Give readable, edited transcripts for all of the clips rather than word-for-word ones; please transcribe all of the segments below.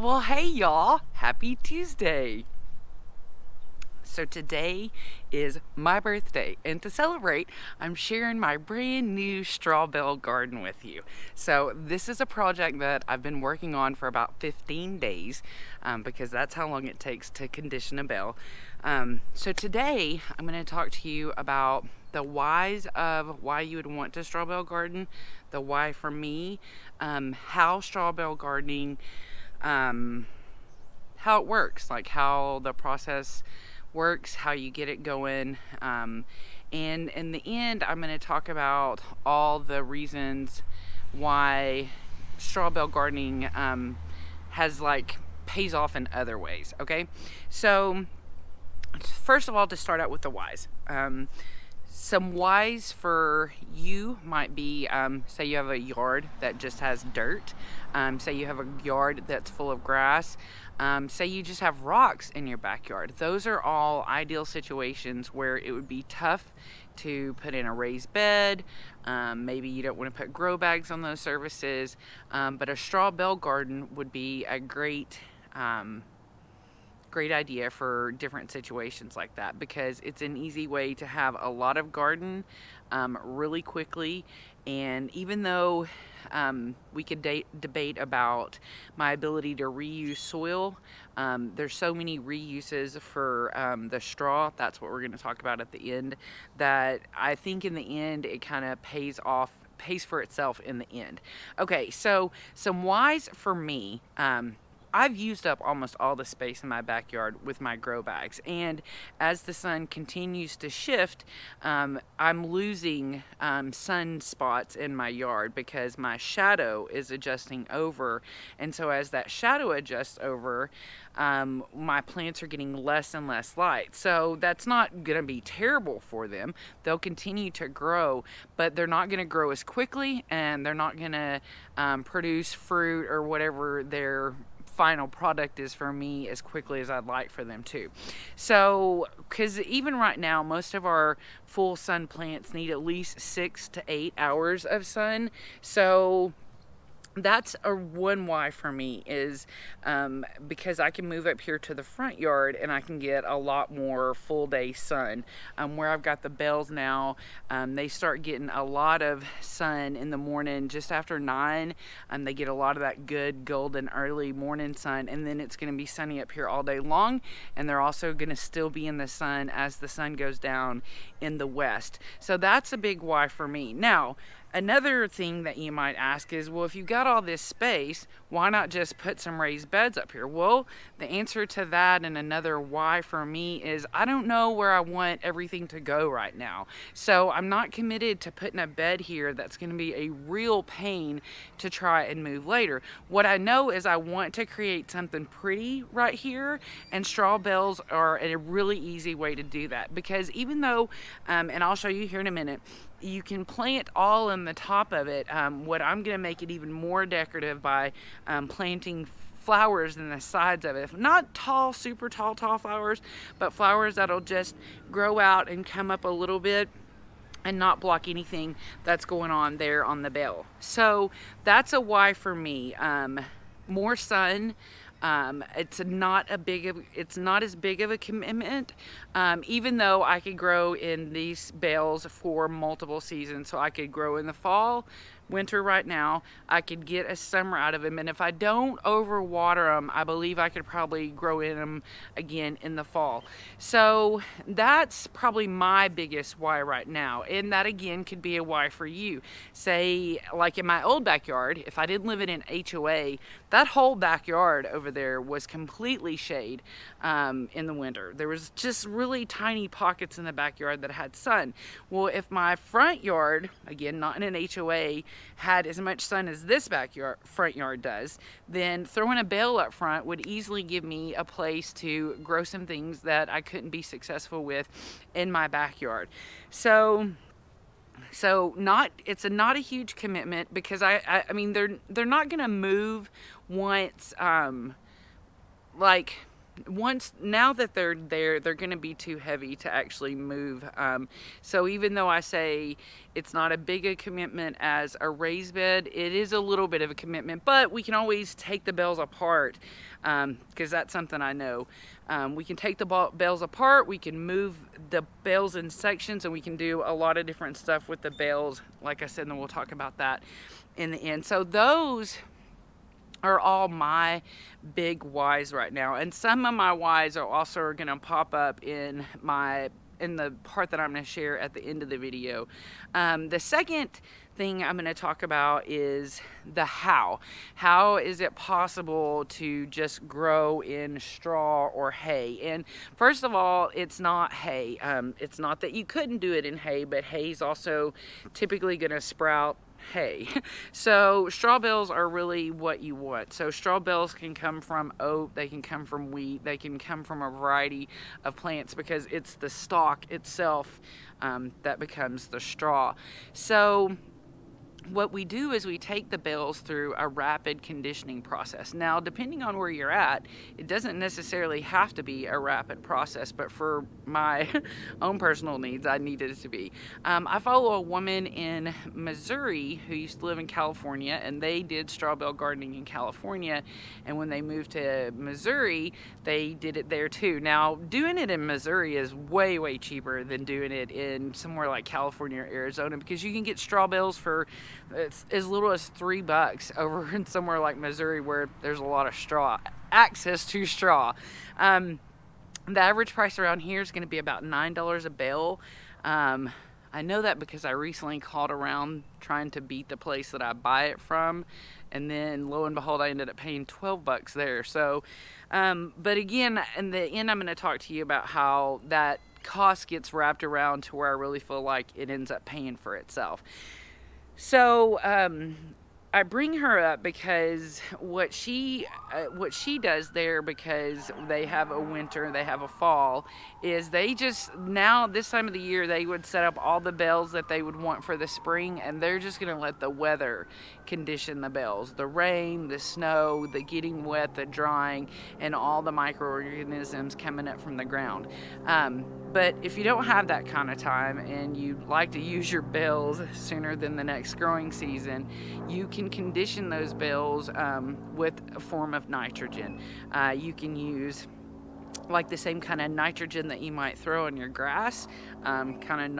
Well, hey y'all, happy Tuesday. So today is my birthday, and to celebrate, I'm sharing my brand new straw bale garden with you. So this is a project that I've been working on for about 15 days, because that's how long it takes to condition a bale. So today I'm going to talk to you about the whys of why you would want to straw bale garden, the why for me, how straw bale gardening, how it works, like how the process works, how you get it going. And in the end, I'm going to talk about all the reasons why straw bale gardening has pays off in other ways. Okay, so first of all, to start out with the whys. Some whys for you might be, say you have a yard that just has dirt, say you have a yard that's full of grass, say you just have rocks in your backyard. Those are all ideal situations where it would be tough to put in a raised bed. Maybe you don't want to put grow bags on those surfaces, but a straw bale garden would be a great idea for different situations like that, because it's an easy way to have a lot of garden really quickly. And even though we could debate about my ability to reuse soil, there's so many reuses for the straw. That's what we're going to talk about at the end, that I think in the end it kind of pays for itself in the end. Okay, so some whys for me. I've used up almost all the space in my backyard with my grow bags, and as the sun continues to shift, I'm losing sun spots in my yard because my shadow is adjusting over. And so as that shadow adjusts over, my plants are getting less and less light. So that's not going to be terrible for them. They'll continue to grow, but they're not going to grow as quickly, and they're not going to produce fruit or whatever their final product is for me as quickly as I'd like for them to. So, because even right now, most of our full sun plants need at least 6 to 8 hours of sun. So that's a one why for me is because I can move up here to the front yard and I can get a lot more full day sun. Where I've got the bales now, they start getting a lot of sun in the morning just after 9. They get a lot of that good golden early morning sun, and then it's going to be sunny up here all day long, and they're also going to still be in the sun as the sun goes down in the west. So that's a big why for me. Now, another thing that you might ask is, well, if you've got all this space, why not just put some raised beds up here? Well, the answer to that, and another why for me, is I don't know where I want everything to go right now. So I'm not committed to putting a bed here that's going to be a real pain to try and move later. What I know is I want to create something pretty right here, and straw bales are a really easy way to do that, because even though, and I'll show you here in a minute, you can plant all in the top of it. What I'm going to make it even more decorative by planting flowers in the sides of it. Not tall, super tall flowers, but flowers that'll just grow out and come up a little bit and not block anything that's going on there on the bale. So that's a why for me. More sun. It's not as big of a commitment, even though I could grow in these bales for multiple seasons. So I could grow in the fall, winter right now. I could get a summer out of them, and if I don't overwater them, I believe I could probably grow in them again in the fall. So that's probably my biggest why right now, and that again could be a why for you. Say, like in my old backyard, if I didn't live in an HOA, that whole backyard over there was completely shade in the winter. There was just really tiny pockets in the backyard that had sun. Well, if my front yard, again not in an HOA, had as much sun as this front yard does, then throwing a bale up front would easily give me a place to grow some things that I couldn't be successful with in my backyard. So it's not a huge commitment, because I mean they're not gonna move once, like now that they're there, they're going to be too heavy to actually move. So even though I say it's not a big a commitment as a raised bed, it is a little bit of a commitment, but we can always take the bales apart, because that's something I know. We can take the bales apart, we can move the bales in sections, and we can do a lot of different stuff with the bales, like I said, and we'll talk about that in the end. So those are all my big whys right now, and some of my whys are also going to pop up in the part that I'm going to share at the end of the video. The second thing I'm going to talk about is the how. How is it possible to just grow in straw or hay? And first of all, it's not hay. It's not that you couldn't do it in hay, but hay's also typically going to sprout hay. So straw bales are really what you want. So straw bales can come from oat, they can come from wheat, they can come from a variety of plants, because it's the stalk itself that becomes the straw. So what we do is we take the bales through a rapid conditioning process. Now, depending on where you're at, it doesn't necessarily have to be a rapid process, but for my own personal needs, I needed it to be. I follow a woman in Missouri who used to live in California, and they did straw bale gardening in California, and when they moved to Missouri, they did it there too. Now, doing it in Missouri is way, way cheaper than doing it in somewhere like California or Arizona, because you can get straw bales for it's as little as $3 over in somewhere like Missouri, where there's a lot of access to straw. The average price around here is going to be about $9 a bale. I know that because I recently called around trying to beat the place that I buy it from, and then lo and behold, I ended up paying $12 there. So, but again, in the end, I'm going to talk to you about how that cost gets wrapped around to where I really feel like it ends up paying for itself. So I bring her up because what she does there, because they have a winter, they have a fall, is they just, now this time of the year, they would set up all the bales that they would want for the spring, and they're just going to let the weather condition the bales. The rain, the snow, the getting wet, the drying, and all the microorganisms coming up from the ground. But if you don't have that kind of time and you like to use your bales sooner than the next growing season, you can condition those bales with a form of nitrogen. You can use like the same kind of nitrogen that you might throw in your grass, kind of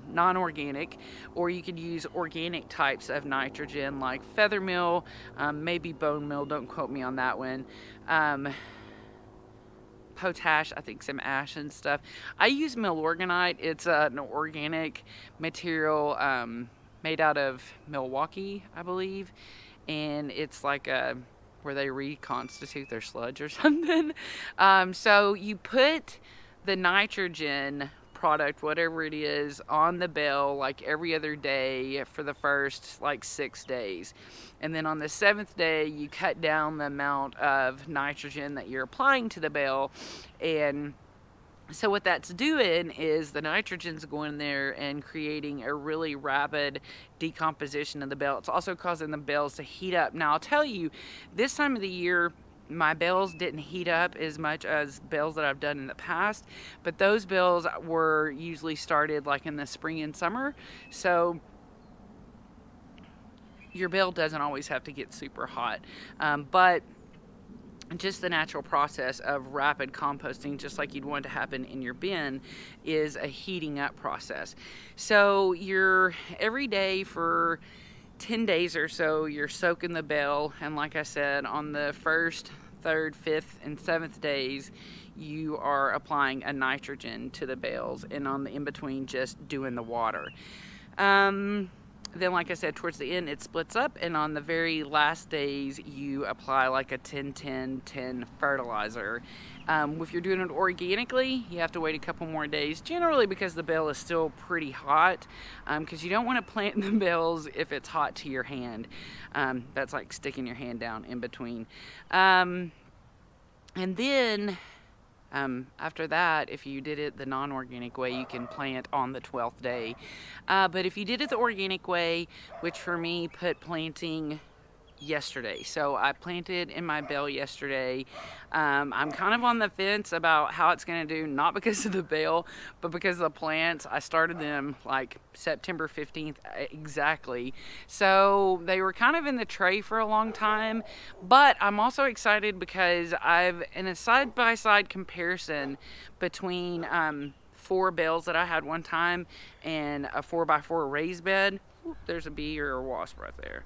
non-organic, or you could use organic types of nitrogen like feather meal, maybe bone meal, don't quote me on that one. Potash, I think some ash and stuff. I use milorganite. It's an organic material made out of Milwaukee, I believe, and it's like where they reconstitute their sludge or something. So you put the nitrogen product, whatever it is, on the bale like every other day for the first like 6 days, and then on the 7th day you cut down the amount of nitrogen that you're applying to the bale. And so what that's doing is the nitrogen's going there and creating a really rapid decomposition of the bale. It's also causing the bales to heat up. Now I'll tell you, this time of the year my bales didn't heat up as much as bales that I've done in the past, but those bales were usually started like in the spring and summer. So your bale doesn't always have to get super hot, but just the natural process of rapid composting, just like you'd want to happen in your bin, is a heating up process. So you're every day for 10 days or so, you're soaking the bale, and like I said, on the 1st, 3rd, 5th, and 7th days, you are applying a nitrogen to the bales, and on the in between, just doing the water. Then, like I said, towards the end, it splits up, and on the very last days, you apply like a 10-10-10 fertilizer. If you're doing it organically, you have to wait a couple more days, generally because the bale is still pretty hot, because you don't want to plant the bales if it's hot to your hand. That's like sticking your hand down in between. And then after that, if you did it the non-organic way, you can plant on the 12th day. But if you did it the organic way, which for me put planting yesterday. So I planted in my bale yesterday. I'm kind of on the fence about how it's going to do, not because of the bale, but because of the plants. I started them like September 15th exactly. So they were kind of in the tray for a long time, but I'm also excited because I've, in a side-by-side comparison between 4 bales that I had one time and a 4x4 raised bed. Ooh, there's a bee or a wasp right there.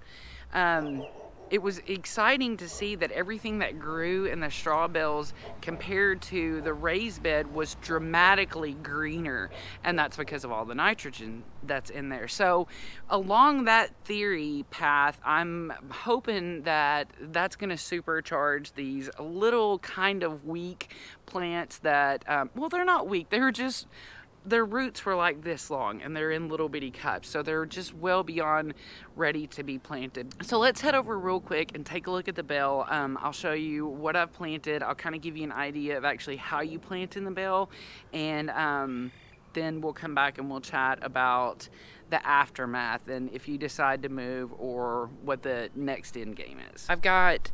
It was exciting to see that everything that grew in the straw bales compared to the raised bed was dramatically greener, and that's because of all the nitrogen that's in there. So along that theory path, I'm hoping that that's going to supercharge these little kind of weak plants that, well, they're not weak, they're just, their roots were like this long and they're in little bitty cups, so they're just well beyond ready to be planted. So let's head over real quick and take a look at the bale. I'll show you what I've planted. I'll kind of give you an idea of actually how you plant in the bale, and then we'll come back and we'll chat about the aftermath and if you decide to move or what the next end game is. I've got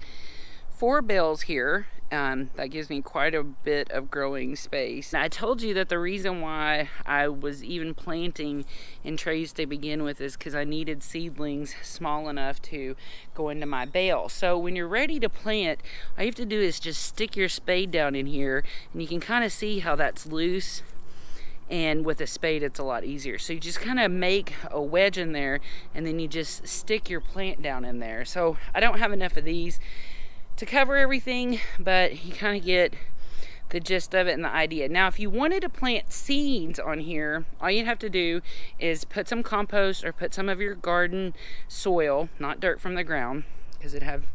4 bales here. That gives me quite a bit of growing space. Now, I told you that the reason why I was even planting in trays to begin with is because I needed seedlings small enough to go into my bale. So when you're ready to plant, all you have to do is just stick your spade down in here, and you can kind of see how that's loose. And with a spade, it's a lot easier. So you just kind of make a wedge in there, and then you just stick your plant down in there. So I don't have enough of these to cover everything, but you kind of get the gist of it and the idea. Now, if you wanted to plant seeds on here, all you have to do is put some compost or put some of your garden soil, not dirt from the ground, because it have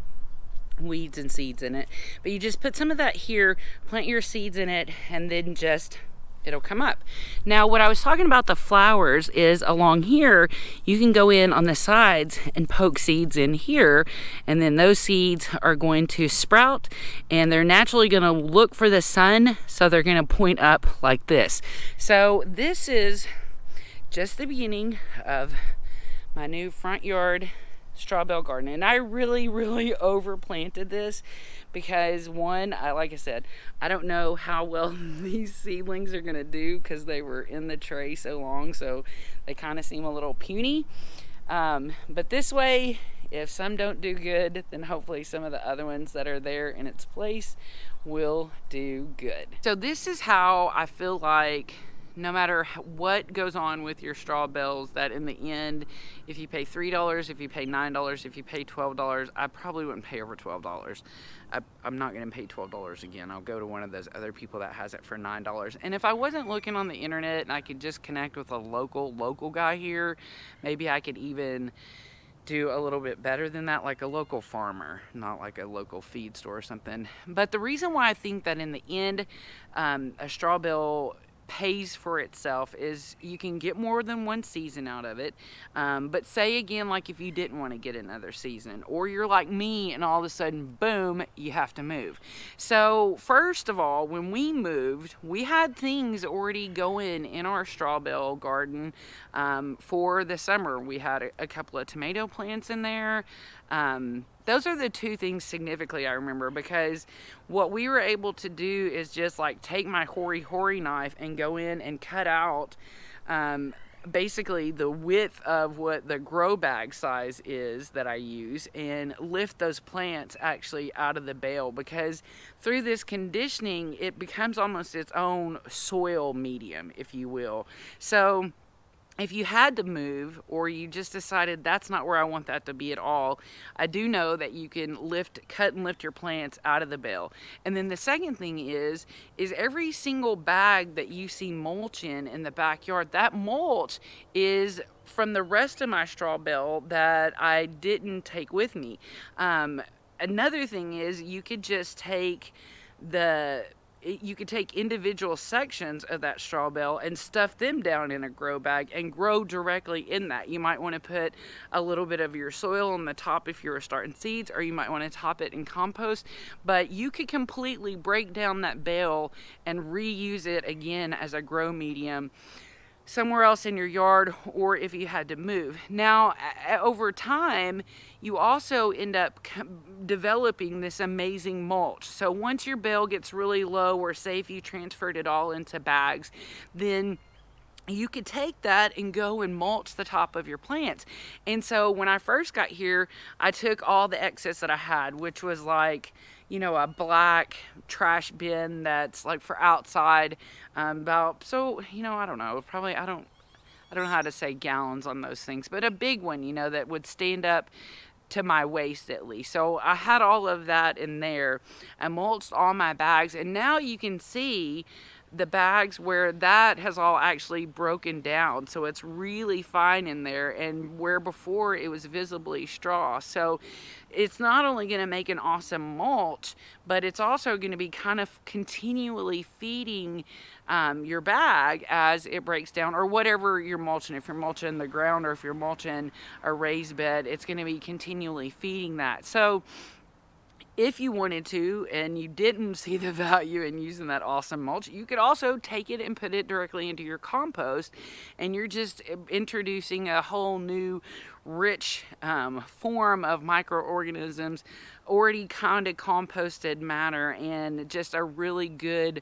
weeds and seeds in it. But you just put some of that here, plant your seeds in it, and then just it'll come up. Now, what I was talking about the flowers is along here, you can go in on the sides and poke seeds in here, and then those seeds are going to sprout, and they're naturally going to look for the sun, so they're going to point up like this. So this is just the beginning of my new front yard straw bale garden, and I really overplanted this because, one, like I said, I don't know how well these seedlings are gonna do because they were in the tray so long, so they kind of seem a little puny, but this way, if some don't do good, then hopefully some of the other ones that are there in its place will do good. So this is how I feel like no matter what goes on with your straw bales, that in the end, if you pay $3, if you pay $9, if you pay $12, I probably wouldn't pay over $12. I'm not going to pay $12 again. I'll go to one of those other people that has it for $9. And if I wasn't looking on the internet and I could just connect with a local guy here, maybe I could even do a little bit better than that, like a local farmer, not like a local feed store or something. But the reason why I think that in the end, a straw bale pays for itself is you can get more than one season out of it, but say again, like if you didn't want to get another season, or you're like me and all of a sudden boom, you have to move. So first of all, when we moved, we had things already going in our straw bale garden for the summer. We had a couple of tomato plants in there. Those are the 2 things significantly I remember, because what we were able to do is just like take my hoary knife and go in and cut out basically the width of what the grow bag size is that I use, and lift those plants actually out of the bale, because through this conditioning it becomes almost its own soil medium, if you will. So if you had to move, or you just decided that's not where I want that to be at all, I do know that you can cut and lift your plants out of the bale. And then the second thing is every single bag that you see mulch in the backyard, that mulch is from the rest of my straw bale that I didn't take with me. Another thing is you could just take individual sections of that straw bale and stuff them down in a grow bag and grow directly in that. You might want to put a little bit of your soil on the top if you were starting seeds, or you might want to top it in compost, but you could completely break down that bale and reuse it again as a grow medium somewhere else in your yard, or if you had to move. Now, over time, you also end up developing this amazing mulch. So once your bale gets really low, or say if you transferred it all into bags, then you could take that and go and mulch the top of your plants. And so when I first got here, I took all the excess that I had, which was like, you know, a black trash bin that's like for outside, about, so, you know, I don't know, probably, I don't know how to say gallons on those things, but a big one, you know, that would stand up to my waist at least. So I had all of that in there. I mulched all my bags, and now you can see the bags where that has all actually broken down, so it's really fine in there, and where before it was visibly straw. So it's not only going to make an awesome mulch, but it's also going to be kind of continually feeding your bag as it breaks down, or whatever you're mulching. If you're mulching the ground, or if you're mulching a raised bed, it's going to be continually feeding that. So if you wanted to and you didn't see the value in using that awesome mulch, you could also take it and put it directly into your compost, and you're just introducing a whole new rich form of microorganisms, already kind of composted matter, and just a really good,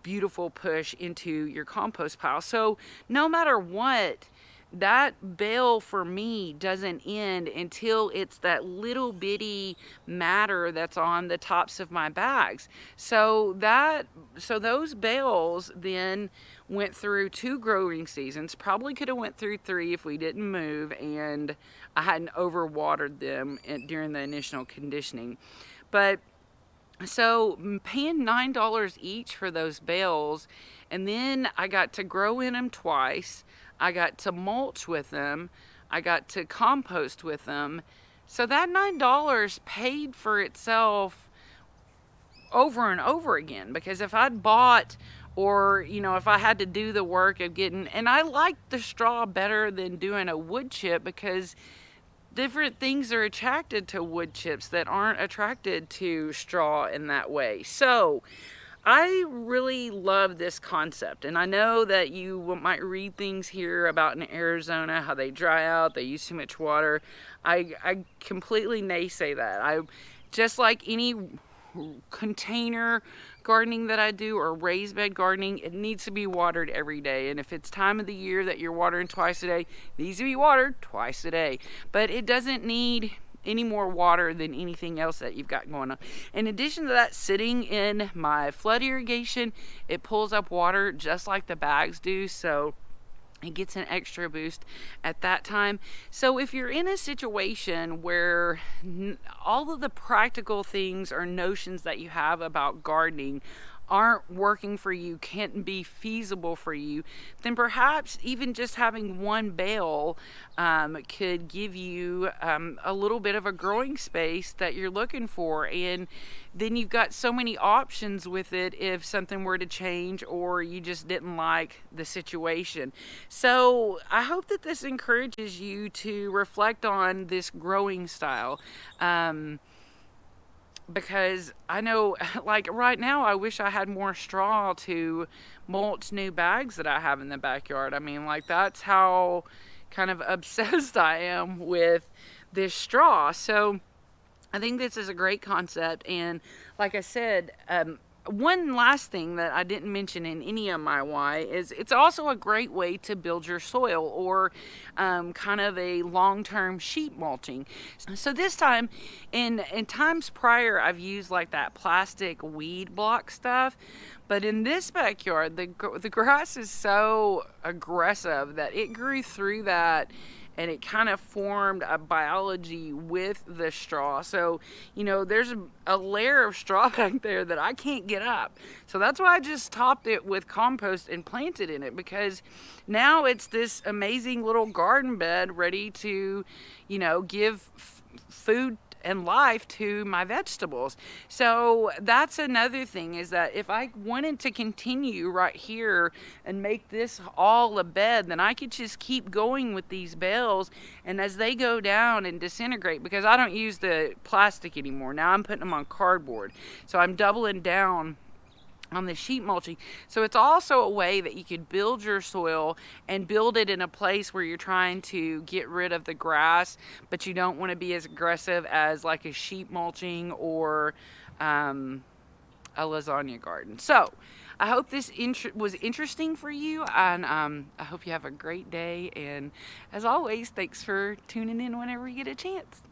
beautiful push into your compost pile. So no matter what, that bale for me doesn't end until it's that little bitty matter that's on the tops of my bags. So those bales then went through 2 growing seasons. Probably could have went through 3 if we didn't move and I hadn't overwatered them during the initial conditioning. But so paying $9 each for those bales, and then I got to grow in them twice. I got to mulch with them. I got to compost with them. So that $9 paid for itself over and over again, because if I'd bought, or, you know, if I had to do the work of getting, and I like the straw better than doing a wood chip, because different things are attracted to wood chips that aren't attracted to straw in that way. So I really love this concept, and I know that you might read things here about in Arizona how they dry out, they use too much water. I completely naysay that. I just like any container gardening that I do, or raised bed gardening, it needs to be watered every day. And if it's time of the year that you're watering twice a day, it needs to be watered twice a day. But it doesn't need any more water than anything else that you've got going on. In addition to that, sitting in my flood irrigation, it pulls up water just like the bags do, so it gets an extra boost at that time. So if you're in a situation where all of the practical things or notions that you have about gardening aren't working for you, can't be feasible for you, then perhaps even just having one bale could give you a little bit of a growing space that you're looking for. And then you've got so many options with it if something were to change, or you just didn't like the situation. So I hope that this encourages you to reflect on this growing style. Because I know, like right now, I wish I had more straw to mulch new bags that I have in the backyard. I mean, like, that's how kind of obsessed I am with this straw. So I think this is a great concept. And like I said, one last thing that I didn't mention in any of my why is it's also a great way to build your soil, or kind of a long-term sheet mulching. So this time, in times prior, I've used like that plastic weed block stuff, but in this backyard, the grass is so aggressive that it grew through that, and it kind of formed a biology with the straw. So, you know, there's a layer of straw back there that I can't get up. So that's why I just topped it with compost and planted in it, because now it's this amazing little garden bed ready to, you know, give food and life to my vegetables. So that's another thing, is that if I wanted to continue right here and make this all a bed, then I could just keep going with these bales, and as they go down and disintegrate, because I don't use the plastic anymore, now I'm putting them on cardboard, so I'm doubling down on the sheet mulching. So it's also a way that you could build your soil and build it in a place where you're trying to get rid of the grass, but you don't want to be as aggressive as like a sheet mulching or a lasagna garden. So I hope this was interesting for you, and I hope you have a great day. And as always, thanks for tuning in whenever you get a chance.